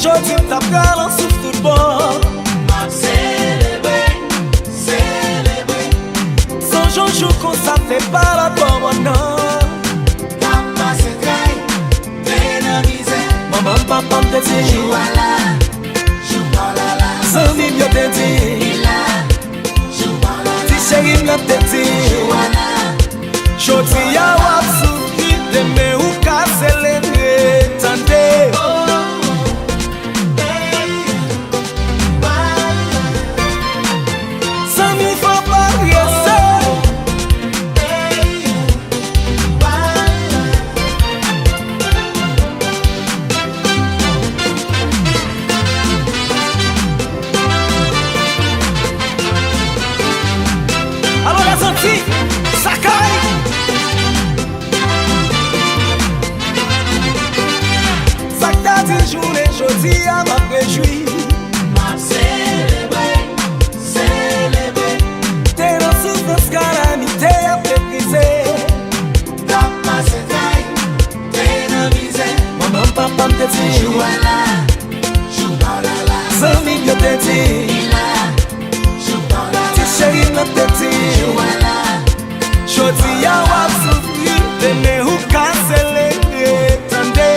jodi m'ta pral en souffle tout bon. M'a célébrer, célébrer. Son jour qu'on ça fait pas la bonne non. Papa se trahi, pénalisé. Maman, papa me dit Jouala, jouala. Sans yo te dit Jouala, ti chéri me te dit jouala. jodi a wap souffri demain ou ka célébrer tande. Sans mi faut pas rester. Alors les Antilles, ça caille. Ça que t'as dit journée, jodi à m'a réjoui. M'a célébrer, célébrer. T'es dans souffrance calamité à méprisé. Papa se trahi, pénalisé. Maman, papa me dit Jouala, jouala. sans mi yo te dit Jouala, ti chéri me te dit jouala. jodi a wap souffri demain ou ka célébrer tande.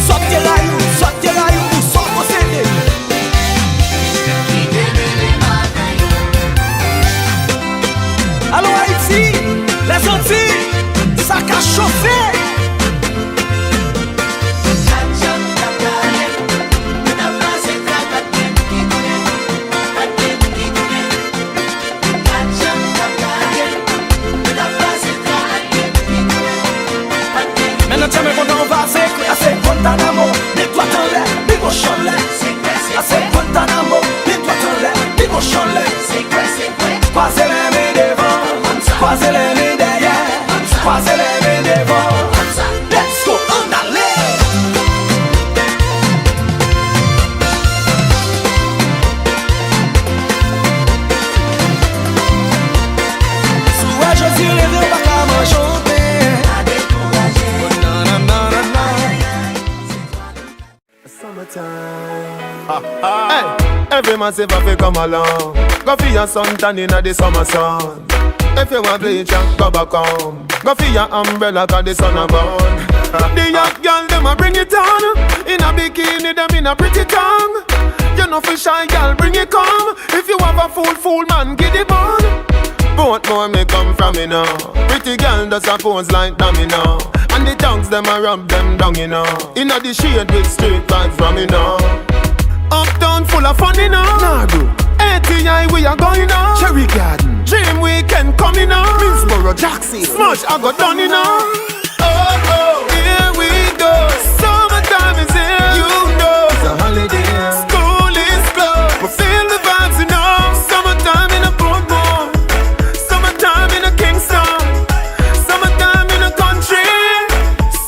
Sortez la you, sort possédé. Allô Haïti, les Antilles, ça qu'a chauffé. Maintenant tu me content, on va assez Guantanamo. Mets-toi dans l'air, big au chalet. Assez Guantanamo, mets-toi dans l'air, big au chalet. Croisez les mains devant, croisez les mains derrière, croisez les mains devant. Let's go, on allait. Souvent je suis levé par la main chanter. Hey, every man say fi come along. Go for your suntan inna the summer sun. If you want bleach and go back home. Go for your umbrella 'cause the sun a burn. The young girl them a bring it on. In a bikini them in a pretty tongue. You know for shy girl bring it come. If you have a fool man get it on. Both more me come from me now. Pretty girl does a pose like dummy now. And the tongues them a rub them down you know. Inna the shade with straight vibes from me now. Uptown full of fun you know. Nardo, ATI we are going now. Cherry Garden, Dream Weekend coming now. Minsboro, Jackson, Smush I got done you know. Oh, here we go. Summertime is here. You know it's a holiday. School is closed. We feel the vibes you know. Summertime in a Portmore. Summertime in a Kingston. Summertime in a country.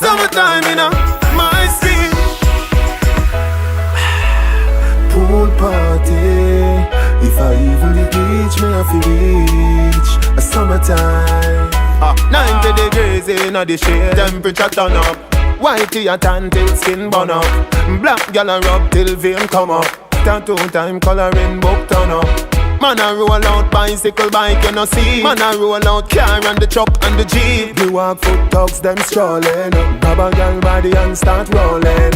Summertime in a my city. Pool party. If I even the beach, me I feel reach a summertime. 90 degrees in the shade, temperature turn up. Whitey a tan till skin burn up. Black gal a rub till vein come up. Tattoo time coloring book turn up. Man a roll out bicycle bike you no see. Man a roll out car and the truck and the jeep. We walk foot dogs them strolling. Grab a gal body and start rolling.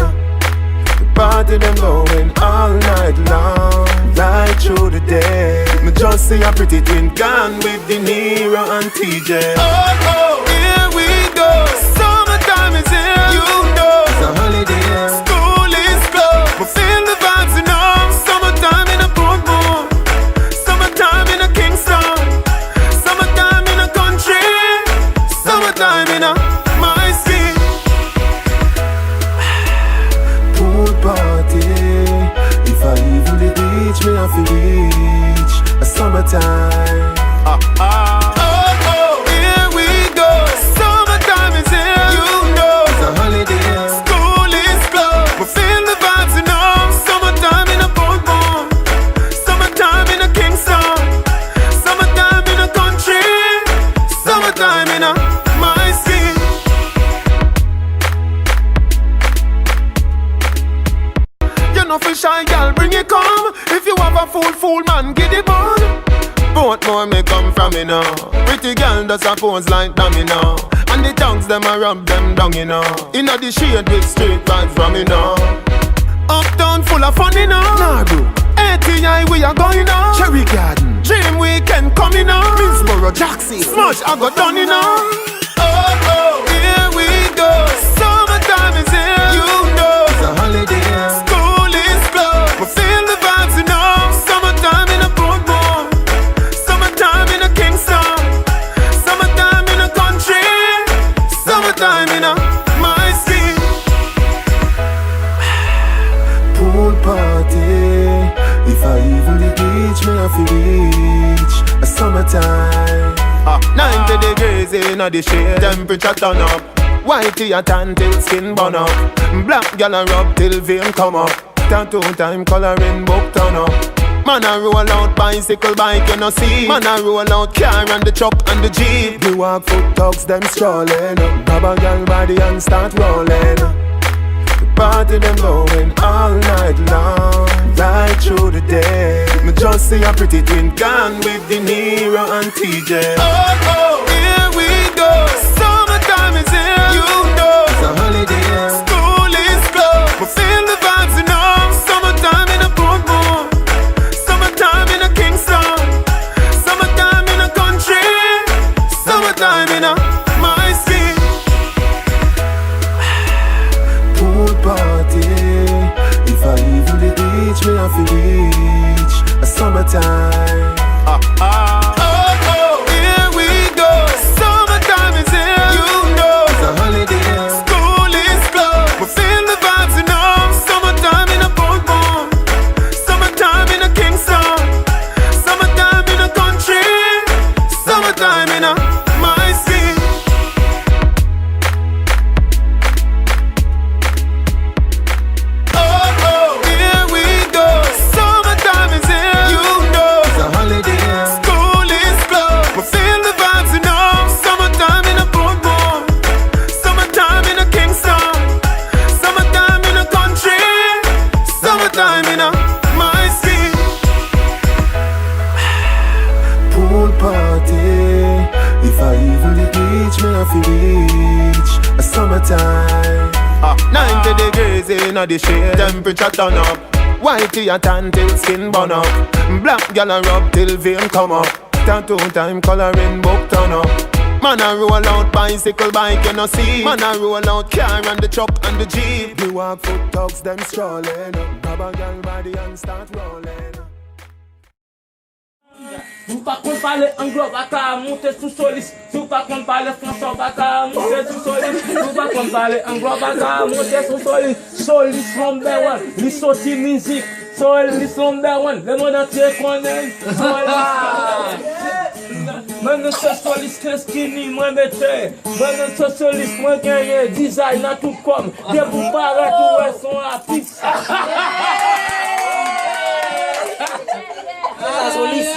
The party them going all night long, right through the day. Me just see a pretty twin gone with De Niro and TJ. Oh, here we go. Summertime is here. You know it's a holiday. School is closed. We feel the vibes, you know. Summertime in a Portmore. Summertime in a Kingston. Summertime in a country. Summertime in a my city. Pool party. If I even the beach, me I feel reach a summertime. Here we go. Summertime in my skin. You know for shy girl, bring it come. If you have a fool man, get it on. Both more may come from me now. Pretty girl does a pose like dummy now. And the tongues them a rub them down, you know. Inna the shade with straight vibes from me now. Uptown full of fun, you know. Nadu, ATI we are going now. Cherry Garden, Dream Weekend coming now. Middlesboro, Jackson, Smush I got done, you know. Oh, here we go. Summertime is here, you know. It's a holiday. School is closed, we feel the vibes, you know. Summertime in a Portmore, summertime in a Kingston, summertime in a country, summertime in a my skin. Pool party, if I even the beach, me I feel reach a summertime. 90 degrees in the shade, temperature turn up. Whitey a tan till skin burn up. Black gal a rub till vein come up. Tattoo time coloring book turn up. Man a roll out bicycle bike you no see. Man a roll out car and the truck and the jeep. We walk foot dogs them strolling. Grab a gal body and start rolling. The party them going all night long, right through the day. Me just see a pretty twin gone with De Niro and TJ. Oh, here we go. Summertime is here, you know. It's a holiday. School is closed, we feel the vibes, you know. Summertime in a Portmore, summertime in a Kingston, summertime in a country, summertime in a my skin. Pool party, if I even the beach, me I feel reach a summertime. Oh, here we go. Summertime is here, you know. It's a holiday. School is closed, we feel the vibes, you know. Summertime in a Portmore, summertime in a Kingston, summertime in a country, summertime in a my skin. Oh, here we go. Summertime is here, you know. It's a holiday. School is closed, we feel the vibes, you know. Summertime in a Portmore, summertime in a Kingston, summertime in a country, summertime in a my skin. Pool party, if I even the beach, me I feel reach a summertime. 90 degrees in the shade, temperature turn up. Whitey a tan till skin burn up. Black gal a rub till vein come up. Tattoo time coloring book turn up. Man a roll out bicycle bike you no see. Man a roll out car and the truck and the jeep. We walk foot dogs them strolling. Grab a gal body and start rolling. Vous pas qu'on parle anglo, baka monter sous solis. Vous pas qu'on parle français, baka monter sous solis. Vous pas qu'on parle anglo, baka monter sous solis. Solis number one, li sorti musique. Solis number one, le monde entier connaît. Solis. Maintenant ce solis qu'est-ce qui n'y moi mettez. Maintenant ce solis moi gagne design à tout comme. Des vous paraît tout sont à pizza. Solis.